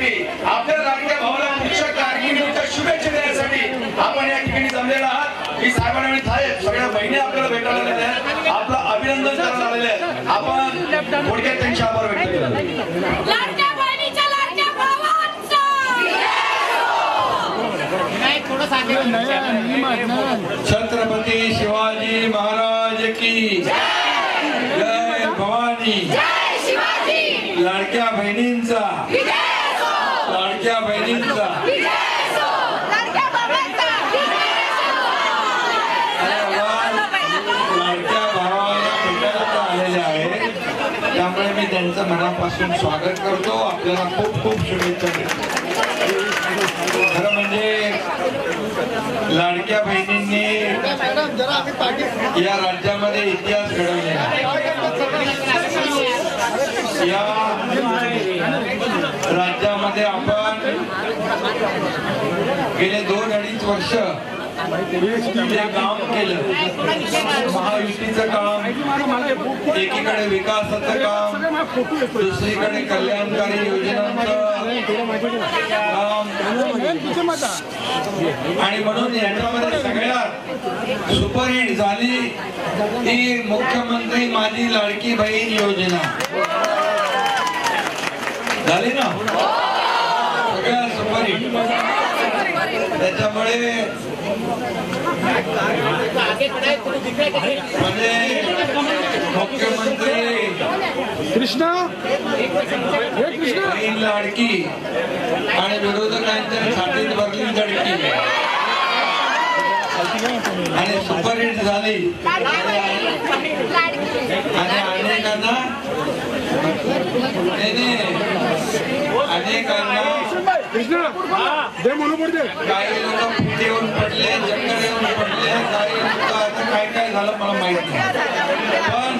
देण्यासाठी आपल्या लाडक्या भावाला पुढच्या कारकिर्दीच्या शुभेच्छा देण्यासाठी आपण या ठिकाणी जमलेला आहात। ही साहेबांनी थायत सगळ्या बहिणी आपल्याला भेटायला आलेल्या आहेत, आपलं अभिनंदन करायला आलेले आहेत। आपण थोडक्यात त्यांचे आभार व्यक्त करतो। छत्रपती शिवाजी महाराज की जय भवानी, लाडक्या बहिणींचा, लाडक्या बहिणींचा लाडक्या भावाला भेटायला आलेले आहे, त्यामुळे मी त्यांचं मनापासून स्वागत करतो। आपल्याला खूप खूप शुभेच्छा देतो। खरं म्हणजे लाडक्या बहिणींनी या राज्यामध्ये इतिहास घडवलेला आहे। या राज्यामध्ये आपण गेले 2-2.5 वर्ष जे काम केलं, महायुतीचं काम, एकीकडे विकासाचं काम, दुसरीकडे कल्याणकारी योजनांचं काम, आणि म्हणून याच्यामध्ये सगळ्यात सुपरहिट झाली ती मुख्यमंत्री माझी लाडकी बहीण योजना झाली ना, सगळ्या सुपरहिट। त्याच्यामुळे म्हणजे मुख्यमंत्री कृष्णा बहीण लाडकी आणि विरोधकांच्या छातीत भरली दडकी आणि सुपरहिट झाली आणि अनेकांना काही लोक पिढी येऊन पडले, चक्कर येऊन पडले, काही लोक आता काय काय झालं मला माहित नाही, पण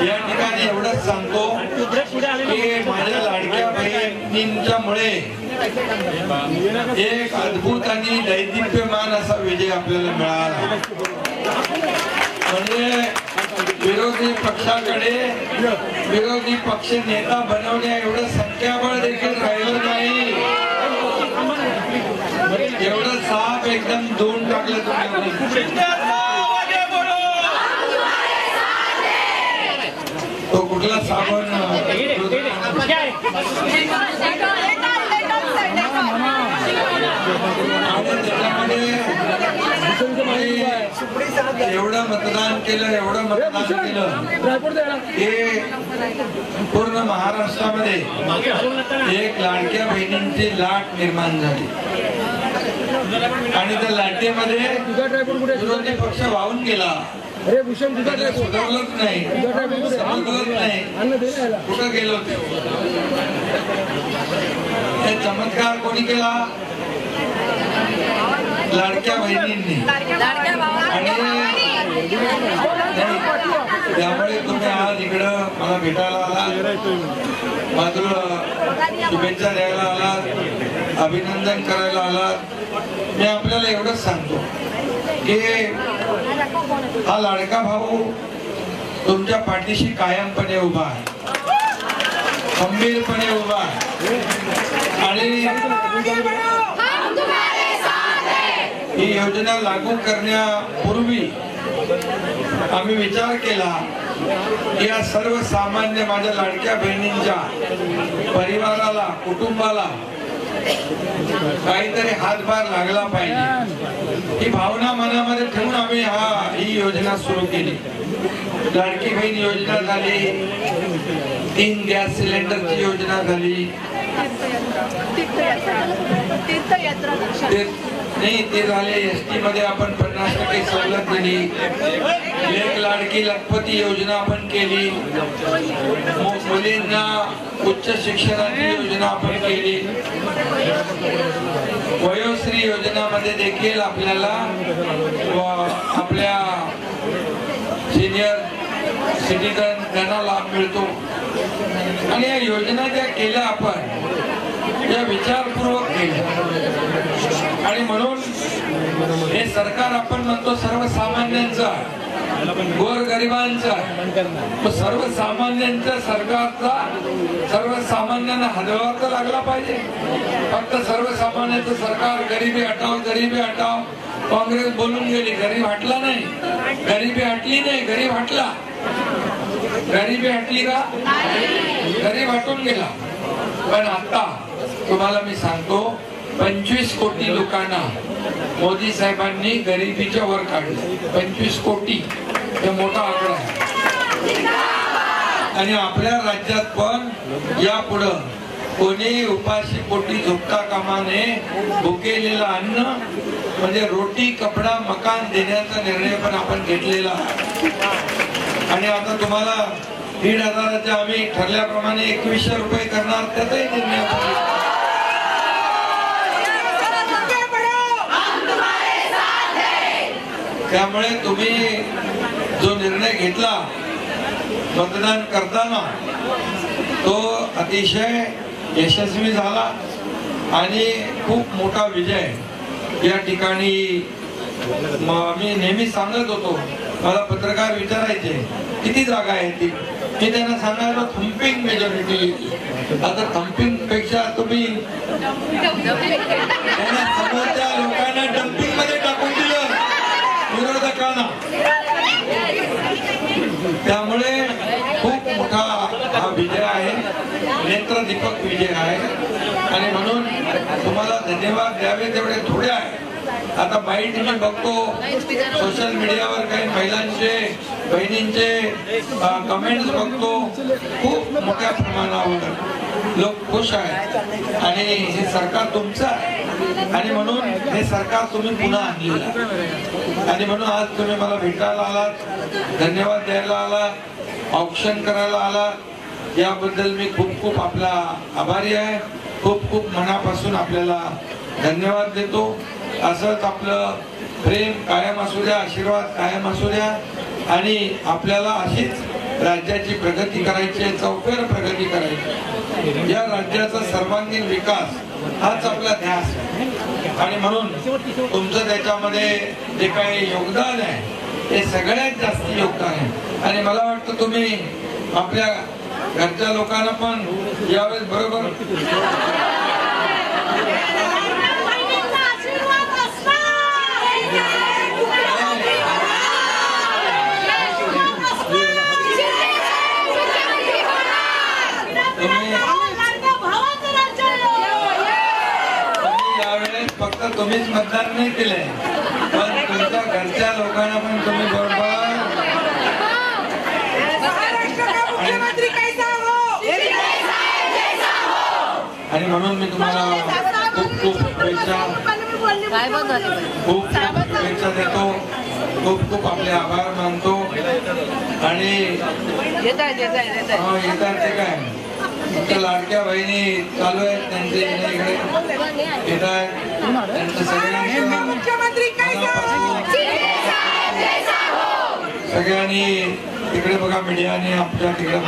या ठिकाणी एवढंच सांगतो की माझ्या लाडक्या बहिणींच्यामुळे एक अद्भुत आणि दैदिप्यमान असा विजय आपल्याला मिळाला। म्हणजे विरोधी पक्षाकडे विरोधी पक्ष नेता बनवण्या एवढं संख्याबळ देखील राहिलं नाही, एवढं साप एकदम धुवून टाकलं तुम्ही। तो कुठला साबण एवढं मतदान केलं, एवढं मतदान केलं हे पूर्ण महाराष्ट्रामध्ये एक लाडक्या बहिणींची लाट निर्माण झाली आणि त्या लाटेमध्ये विरोधी पक्ष वाहून गेला, सुधारलंच नाही, समजलंच नाही कुठं गेलो ते चमत्कार कोणी केला, लाडक्या बहिणींनी। त्यामुळे तुम्ही आज इकडं मला भेटायला आलात, माझं शुभेच्छा द्यायला आलात, अभिनंदन करायला आलात। मी आपल्याला एवढंच सांगतो की हा लाडका भाऊ तुमच्या पाठीशी कायमपणे उभा आहे, खंबीरपणे उभा आहे आणि ही योजना लागू करण्यापूर्वी आम्ही विचार केला की या सर्वसामान्य माझ्या लाडक्या बहिणींच्या परिवाराला, कुटुंबाला काहीतरी हातभार लागला पाहिजे, ही भावना मनामध्ये ठेवून आम्ही ही योजना सुरू केली। लाडकी बहीण योजना झाली, 3 गॅस सिलेंडरची योजना झाली, नाही ते झाले, एसटी मध्ये आपण 50% सवलत दिली, एक लाडकी लखपती योजना आपण केली, मुलींना उच्च शिक्षणाची योजना आपण केली, वयोश्री योजनामध्ये देखील आपल्याला आपल्या सिनियर सिटीजन त्यांना लाभ मिळतो। आणि या योजना ज्या केल्या आपण या विचारपूर्वक केल्या आणि म्हणून हे सरकार आपण म्हणतो सर्वसामान्यांचं गोरगरिबांचा आहे. सर्वसामान्यांच्या सरकारचा सर्वसामान्यांना हादरवा तर लागला पाहिजे. फक्त सर्वसामान्यांचं सरकार गरिबी हटाव गरिबी हटाव काँग्रेस बोलून गेली. गरीब हटला नाही, गरिबी हटली नाही, गरीब हटला. गरिबी हटली का? गरीब हटून गेला. पण आता तुम्हाला मी सांगतो 25 कोटी लोकांना मोदी साहेबांनी गरिबीच्या वर काढले. 25 कोटी हे मोठा आकडा आहे. आणि आपल्या राज्यात पण यापुढं कोणी उपाशी पोटी झोपता कामा नये. भुकेलेलं अन्न म्हणजे रोटी कपडा मकान देण्याचा निर्णय पण आपण घेतलेला आहे. आणि आता तुम्हाला 1,500 आम्ही ठरल्याप्रमाणे 2100 रुपये करणार त्याचाही निर्णय. त्यामुळे तुम्ही जो निर्णय घेतला मतदान करताना तो अतिशय यशस्वी झाला आणि खूप मोठा विजय या ठिकाणी. मी नेहमी सांगत होतो, मला पत्रकार विचारायचे किती जागा आहे ती, मी त्यांना सांगायला थम्पिंग मेजॉरिटी. आता थम्पिंग पेक्षा तुम्ही समोरच्या लोकांना डम्पिंग मध्ये टाकून दिलं विरोधकांना. त्यामुळे खूप मोठा हा विजय आहे, नेत्रदीपक विजय आहे. आणि म्हणून तुम्हाला धन्यवाद द्यावे तेवढे थोडे आहे. आता बाईट मी बघतो सोशल मीडियावर काही महिलांचे बहिणींचे कमेंट्स बघतो, खूप मोठ्या प्रमाणावर लोक खुश आहेत. आणि हे सरकार तुमचं आहे आणि म्हणून हे सरकार तुम्ही पुन्हा आणलेलं आहे. आणि म्हणून आज तुम्ही मला भेटायला आलात, धन्यवाद द्यायला आलात, औक्षण करायला आलात, याबद्दल मी खूप खूप आपला आभारी आहे. खूप खूप मनापासून आपल्याला धन्यवाद देतो. असंच आपलं प्रेम कायम असू द्या, आशीर्वाद कायम असू द्या. आणि आपल्याला अशीच राज्याची प्रगती करायची, चौफेर प्रगती करायची. या राज्याचा सर्वांगीण विकास हाच आपला ध्यास आहे. आणि म्हणून तुमचं त्याच्यामध्ये जे काही योगदान आहे ते सगळ्यात जास्त योगदान आहे. आणि मला वाटतं तुम्ही आपल्या घरच्या लोकांना पण यावेळेस बरोबर यावेळेस फक्त तुम्हीच मतदान नाही केलंय, पण तुमच्या घरच्या लोकांना पण तुम्ही बरोबर. आणि म्हणून मी तुम्हाला खूप खूप शुभेच्छा देतो, खूप खूप आपले आभार मानतो. आणि येतात ते काय तुमच्या लाडक्या बहिणी चालू आहेत, त्यांचे इकडे येत आहेत, त्यांचं सगळ्यांनी तिकडे बघा मीडियाने आमच्या तिकडे